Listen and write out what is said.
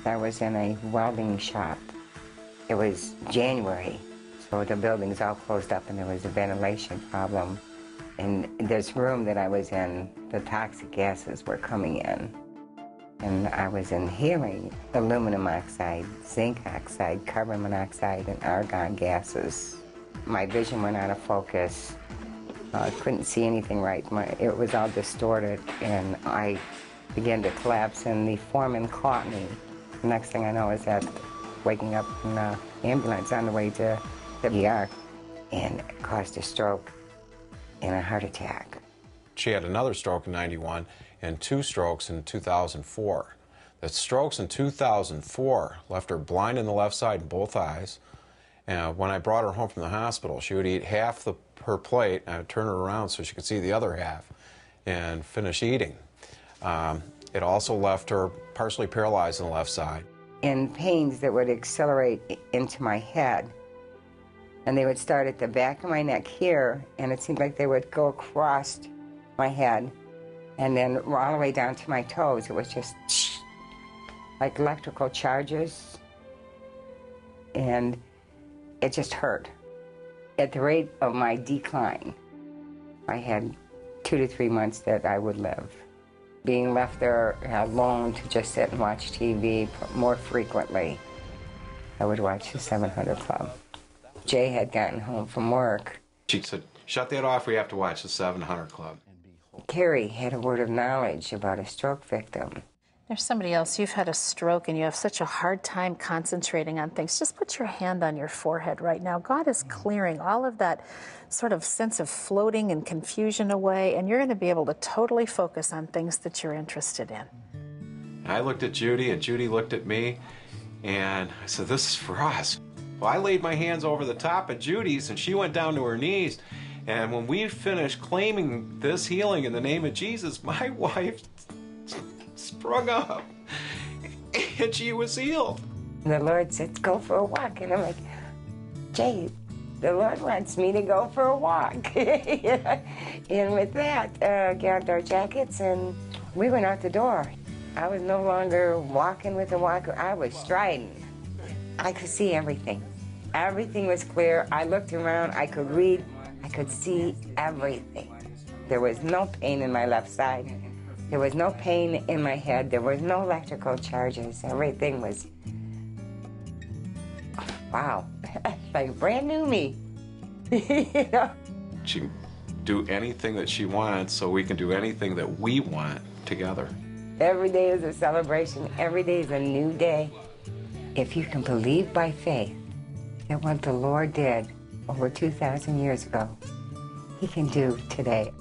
I was in a welding shop. It was January, so the building's all closed up and there was a ventilation problem. In this room that I was in, the toxic gases were coming in. And I was inhaling aluminum oxide, zinc oxide, carbon monoxide, and argon gases. My vision went out of focus. I couldn't see anything right. It was all distorted, and I began to collapse, and the foreman caught me. The next thing I know is that waking up in an ambulance on the way to the ER, and it caused a stroke and a heart attack. She had another stroke in '91 and 2 strokes in 2004. The strokes in 2004 left her blind in the left side in both eyes. And when I brought her home from the hospital, she would eat half her plate, and I would turn her around so she could see the other half and finish eating. It also left her partially paralyzed on the left side. And pains that would accelerate into my head. And they would start at the back of my neck here, and it seemed like they would go across my head, and then all the way down to my toes. It was just like electrical charges, and it just hurt. At the rate of my decline, I had 2 to 3 months that I would live. Being left there alone to just sit and watch TV more frequently, I would watch the 700 Club. Jay had gotten home from work. She said, "Shut that off, we have to watch the 700 Club." Carrie had a word of knowledge about a stroke victim. There's somebody else, you've had a stroke and you have such a hard time concentrating on things. Just put your hand on your forehead right now. God is clearing all of that sort of sense of floating and confusion away, and you're going to be able to totally focus on things that you're interested in. I looked at Judy, and Judy looked at me, and I said, "This is for us." Well, I laid my hands over the top of Judy's, and she went down to her knees. And when we finished claiming this healing in the name of Jesus, my wife sprung up, and she was healed. And the Lord said, "Go for a walk." And I'm like, "Jay, the Lord wants me to go for a walk." And with that, grabbed our jackets, and we went out the door. I was no longer walking with a walker. I was striding. I could see everything. Everything was clear. I looked around. I could read. I could see everything. There was no pain in my left side. There was no pain in my head. There was no electrical charges. Everything was, wow, like brand new me. You know? She can do anything that she wants, so we can do anything that we want together. Every day is a celebration. Every day is a new day. If you can believe by faith that what the Lord did over 2,000 years ago, He can do today.